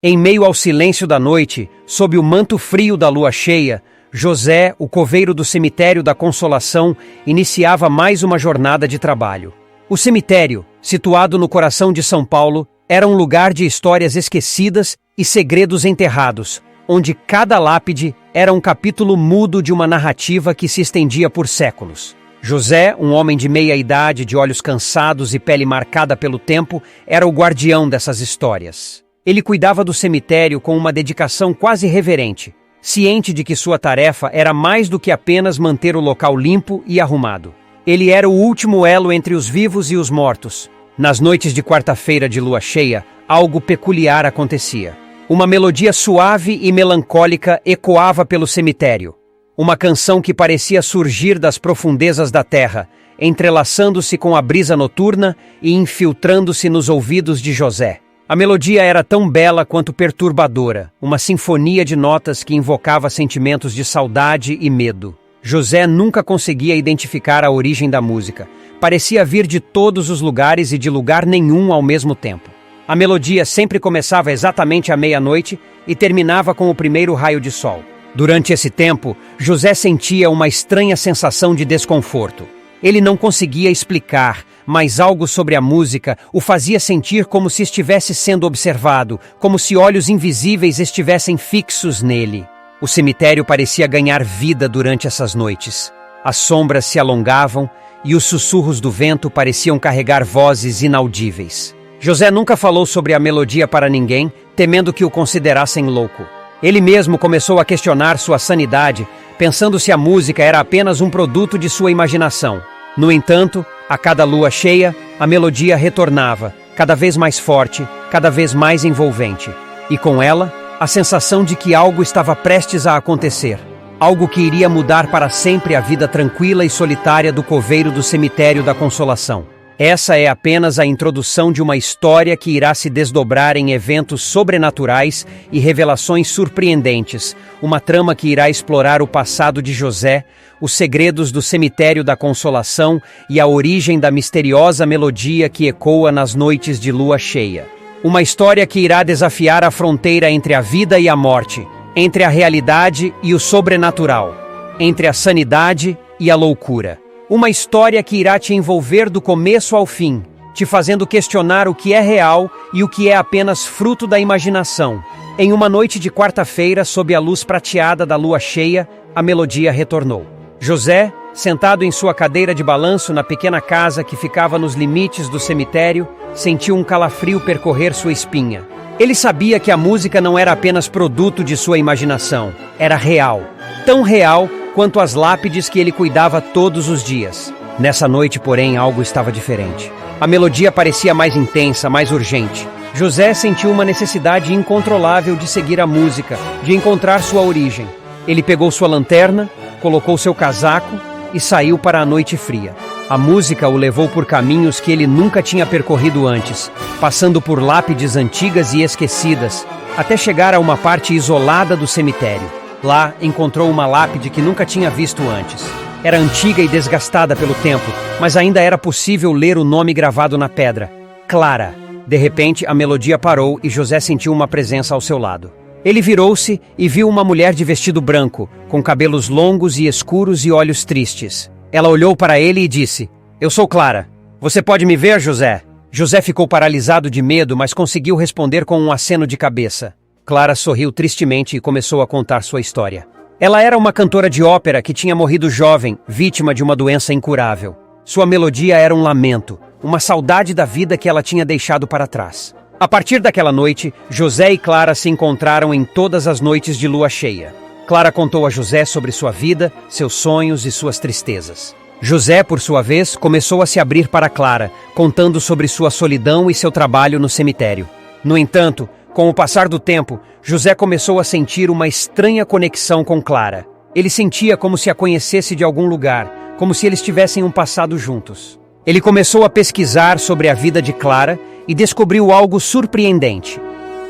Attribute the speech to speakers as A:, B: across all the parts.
A: Em meio ao silêncio da noite, sob o manto frio da lua cheia, José, o coveiro do cemitério da Consolação, iniciava mais uma jornada de trabalho. O cemitério, situado no coração de São Paulo, era um lugar de histórias esquecidas e segredos enterrados, onde cada lápide era um capítulo mudo de uma narrativa que se estendia por séculos. José, um homem de meia idade, de olhos cansados e pele marcada pelo tempo, era o guardião dessas histórias. Ele cuidava do cemitério com uma dedicação quase reverente, ciente de que sua tarefa era mais do que apenas manter o local limpo e arrumado. Ele era o último elo entre os vivos e os mortos. Nas noites de quarta-feira de lua cheia, algo peculiar acontecia. Uma melodia suave e melancólica ecoava pelo cemitério. Uma canção que parecia surgir das profundezas da terra, entrelaçando-se com a brisa noturna e infiltrando-se nos ouvidos de José. A melodia era tão bela quanto perturbadora, uma sinfonia de notas que invocava sentimentos de saudade e medo. José nunca conseguia identificar a origem da música. Parecia vir de todos os lugares e de lugar nenhum ao mesmo tempo. A melodia sempre começava exatamente à meia-noite e terminava com o primeiro raio de sol. Durante esse tempo, José sentia uma estranha sensação de desconforto. Ele não conseguia explicar, mas algo sobre a música o fazia sentir como se estivesse sendo observado, como se olhos invisíveis estivessem fixos nele. O cemitério parecia ganhar vida durante essas noites. As sombras se alongavam e os sussurros do vento pareciam carregar vozes inaudíveis. José nunca falou sobre a melodia para ninguém, temendo que o considerassem louco. Ele mesmo começou a questionar sua sanidade, pensando se a música era apenas um produto de sua imaginação. No entanto, a cada lua cheia, a melodia retornava, cada vez mais forte, cada vez mais envolvente. E com ela, a sensação de que algo estava prestes a acontecer. Algo que iria mudar para sempre a vida tranquila e solitária do coveiro do cemitério da Consolação. Essa é apenas a introdução de uma história que irá se desdobrar em eventos sobrenaturais e revelações surpreendentes, uma trama que irá explorar o passado de José, os segredos do cemitério da Consolação e a origem da misteriosa melodia que ecoa nas noites de lua cheia. Uma história que irá desafiar a fronteira entre a vida e a morte, entre a realidade e o sobrenatural, entre a sanidade e a loucura. Uma história que irá te envolver do começo ao fim, te fazendo questionar o que é real e o que é apenas fruto da imaginação. Em uma noite de quarta-feira, sob a luz prateada da lua cheia, a melodia retornou. José, sentado em sua cadeira de balanço na pequena casa que ficava nos limites do cemitério, sentiu um calafrio percorrer sua espinha. Ele sabia que a música não era apenas produto de sua imaginação, era real. Tão real quanto as lápides que ele cuidava todos os dias. Nessa noite, porém, algo estava diferente. A melodia parecia mais intensa, mais urgente. José sentiu uma necessidade incontrolável de seguir a música, de encontrar sua origem. Ele pegou sua lanterna, colocou seu casaco e saiu para a noite fria. A música o levou por caminhos que ele nunca tinha percorrido antes, passando por lápides antigas e esquecidas, até chegar a uma parte isolada do cemitério. Lá, encontrou uma lápide que nunca tinha visto antes. Era antiga e desgastada pelo tempo, mas ainda era possível ler o nome gravado na pedra. Clara. De repente, a melodia parou e José sentiu uma presença ao seu lado. Ele virou-se e viu uma mulher de vestido branco, com cabelos longos e escuros e olhos tristes. Ela olhou para ele e disse: "Eu sou Clara. Você pode me ver, José?" José ficou paralisado de medo, mas conseguiu responder com um aceno de cabeça. Clara sorriu tristemente e começou a contar sua história. Ela era uma cantora de ópera que tinha morrido jovem, vítima de uma doença incurável. Sua melodia era um lamento, uma saudade da vida que ela tinha deixado para trás. A partir daquela noite, José e Clara se encontraram em todas as noites de lua cheia. Clara contou a José sobre sua vida, seus sonhos e suas tristezas. José, por sua vez, começou a se abrir para Clara, contando sobre sua solidão e seu trabalho no cemitério. No entanto, com o passar do tempo, José começou a sentir uma estranha conexão com Clara. Ele sentia como se a conhecesse de algum lugar, como se eles tivessem um passado juntos. Ele começou a pesquisar sobre a vida de Clara e descobriu algo surpreendente.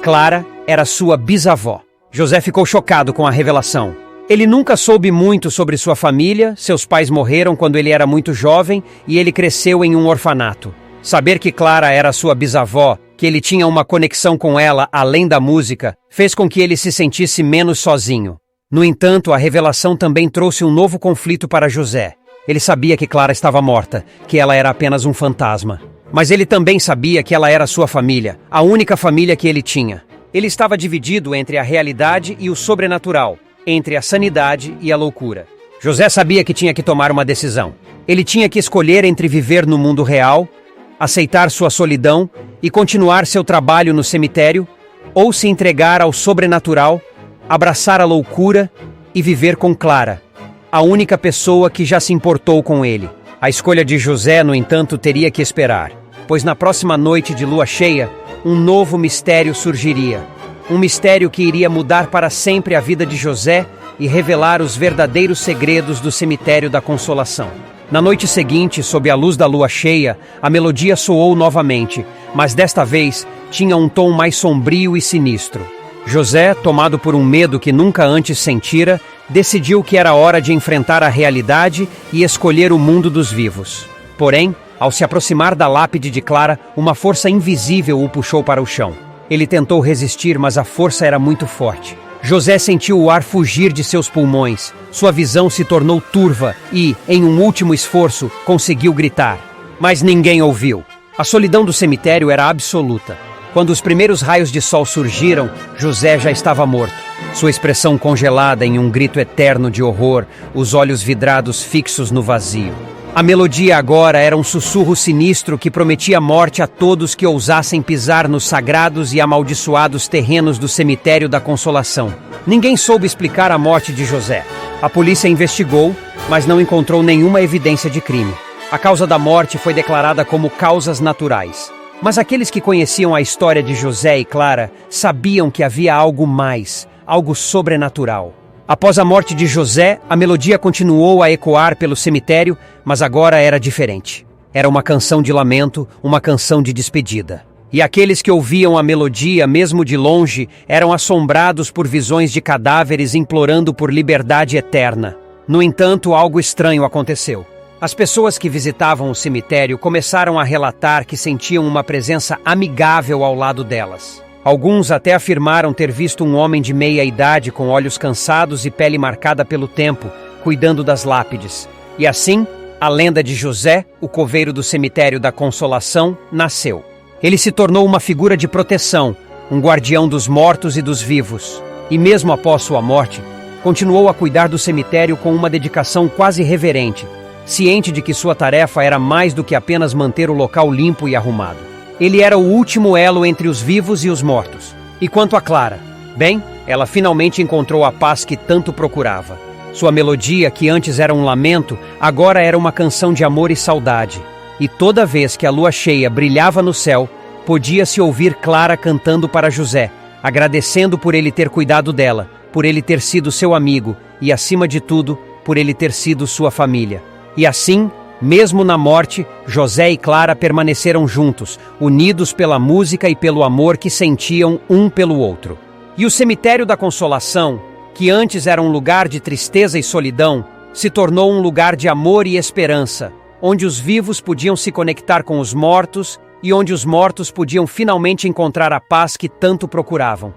A: Clara era sua bisavó. José ficou chocado com a revelação. Ele nunca soube muito sobre sua família, seus pais morreram quando ele era muito jovem e ele cresceu em um orfanato. Saber que Clara era sua bisavó que ele tinha uma conexão com ela além da música, fez com que ele se sentisse menos sozinho. No entanto, a revelação também trouxe um novo conflito para José. Ele sabia que Clara estava morta, que ela era apenas um fantasma. Mas ele também sabia que ela era sua família, a única família que ele tinha. Ele estava dividido entre a realidade e o sobrenatural, entre a sanidade e a loucura. José sabia que tinha que tomar uma decisão. Ele tinha que escolher entre viver no mundo real, aceitar sua solidão e continuar seu trabalho no cemitério, ou se entregar ao sobrenatural, abraçar a loucura e viver com Clara, a única pessoa que já se importou com ele. A escolha de José, no entanto, teria que esperar, pois na próxima noite de lua cheia, um novo mistério surgiria. Um mistério que iria mudar para sempre a vida de José e revelar os verdadeiros segredos do cemitério da Consolação. Na noite seguinte, sob a luz da lua cheia, a melodia soou novamente, mas desta vez tinha um tom mais sombrio e sinistro. José, tomado por um medo que nunca antes sentira, decidiu que era hora de enfrentar a realidade e escolher o mundo dos vivos. Porém, ao se aproximar da lápide de Clara, uma força invisível o puxou para o chão. Ele tentou resistir, mas a força era muito forte. José sentiu o ar fugir de seus pulmões. Sua visão se tornou turva e, em um último esforço, conseguiu gritar. Mas ninguém ouviu. A solidão do cemitério era absoluta. Quando os primeiros raios de sol surgiram, José já estava morto. Sua expressão congelada em um grito eterno de horror, os olhos vidrados fixos no vazio. A melodia agora era um sussurro sinistro que prometia morte a todos que ousassem pisar nos sagrados e amaldiçoados terrenos do cemitério da Consolação. Ninguém soube explicar a morte de José. A polícia investigou, mas não encontrou nenhuma evidência de crime. A causa da morte foi declarada como causas naturais. Mas aqueles que conheciam a história de José e Clara sabiam que havia algo mais, algo sobrenatural. Após a morte de José, a melodia continuou a ecoar pelo cemitério, mas agora era diferente. Era uma canção de lamento, uma canção de despedida. E aqueles que ouviam a melodia, mesmo de longe, eram assombrados por visões de cadáveres implorando por liberdade eterna. No entanto, algo estranho aconteceu. As pessoas que visitavam o cemitério começaram a relatar que sentiam uma presença amigável ao lado delas. Alguns até afirmaram ter visto um homem de meia idade com olhos cansados e pele marcada pelo tempo, cuidando das lápides. E assim, a lenda de José, o coveiro do cemitério da Consolação, nasceu. Ele se tornou uma figura de proteção, um guardião dos mortos e dos vivos. E mesmo após sua morte, continuou a cuidar do cemitério com uma dedicação quase reverente, ciente de que sua tarefa era mais do que apenas manter o local limpo e arrumado. Ele era o último elo entre os vivos e os mortos. E quanto a Clara? Bem, ela finalmente encontrou a paz que tanto procurava. Sua melodia, que antes era um lamento, agora era uma canção de amor e saudade. E toda vez que a lua cheia brilhava no céu, podia-se ouvir Clara cantando para José, agradecendo por ele ter cuidado dela, por ele ter sido seu amigo e, acima de tudo, por ele ter sido sua família. E assim, mesmo na morte, José e Clara permaneceram juntos, unidos pela música e pelo amor que sentiam um pelo outro. E o cemitério da Consolação, que antes era um lugar de tristeza e solidão, se tornou um lugar de amor e esperança, onde os vivos podiam se conectar com os mortos e onde os mortos podiam finalmente encontrar a paz que tanto procuravam.